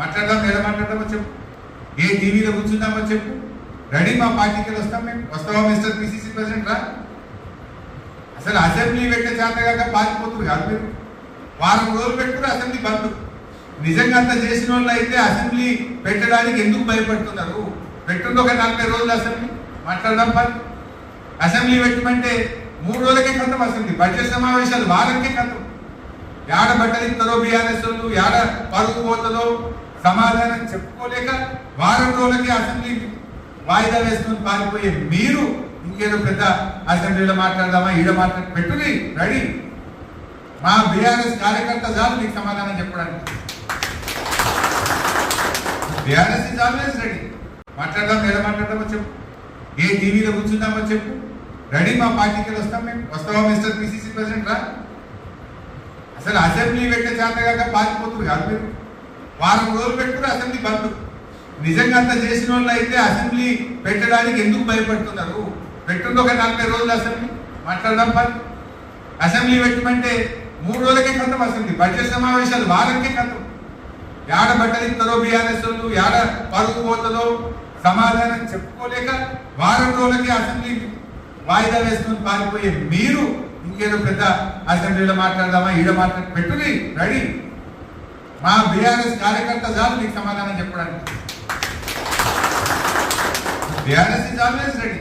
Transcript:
మాట్లాడదాం, ఎలా మాట్లాడదామో చెప్పు, ఏ టీవీలో కూర్చుందామో చెప్పు. రెడీ, మా పార్టీకి వస్తాం మేము. వస్తావా మిస్టర్ పిసిసి ప్రెసిడెంట్? రా. అసలు అసెంబ్లీ పెట్టే చేతగాక పారిపోతున్నారు కాదు మీరు. వారం రోజులు పెట్టుకుని అసెంబ్లీ బంద్. నిజంగా అంత చేసిన వాళ్ళు అయితే అసెంబ్లీ పెట్టడానికి ఎందుకు భయపడుతున్నారు? పెట్టుంది ఒక 40 రోజులు అసెంబ్లీ. మాట్లాడదాం పని. అసెంబ్లీ పెట్టమంటే 3 రోజులకే కథం అసెంబ్లీ. బడ్జెట్ సమావేశాలు వారానికే కథం. యాడ బట్టలిస్తారో బీఆర్ఎస్ వాళ్ళు, యాడ పరుగు పోతుందో సమాధానం చెప్పుకోలేక వారం రోజులకే అసెంబ్లీ వాయిదా వేసుకుని పారిపోయే మీరు ఇంకేదో పెద్ద అసెంబ్లీలో మాట్లాడదామా, ఈడ పెట్టుని రెడీ. మా బీఆర్ఎస్ కార్యకర్త చాలు మీకు సమాధానం చెప్పడానికి. BRS is always ready. మాట్లాడదాం, ఎలా మాట్లాడదామో చెప్పు, ఏ టీవీలో కూర్చుందామో చెప్పు. రెడీ, మా పార్టీకి వస్తాం మేము. వస్తావా మిస్టర్ పిసిసి ప్రెసిడెంట్? రా. అసలు అసెంబ్లీ పెట్టే చేతగాక పారిపోతున్నారు కాదు మీరు. వారం రోజులు పెట్టుకుని అసెంబ్లీ బంద్. నిజంగా అంత చేసిన వాళ్ళు అయితే అసెంబ్లీ పెట్టడానికి ఎందుకు భయపడుతున్నారు? పెట్టుంది ఒక 40 రోజులు అసెంబ్లీ. మాట్లాడదాం పని. అసెంబ్లీ పెట్టమంటే 3 రోజులకే కథం అసెంబ్లీ. బడ్జెట్ సమావేశాలు వారానికే కథం. యాడ బట్టలిస్తారో బీఆర్ఎస్ వాళ్ళు, యాడ పరుగు పోతుందో సమాధానం చెప్పుకోలేక వారం రోజులకే అసెంబ్లీ వాయిదా వేసుకుని పారిపోయే మీరు ఇంకేదో పెద్ద అసెంబ్లీలో మాట్లాడదామా, ఈడ పెట్టుని రెడీ. మా బీఆర్ఎస్ కార్యకర్త చాలు మీకు సమాధానం చెప్పడానికి. BRS is always ready.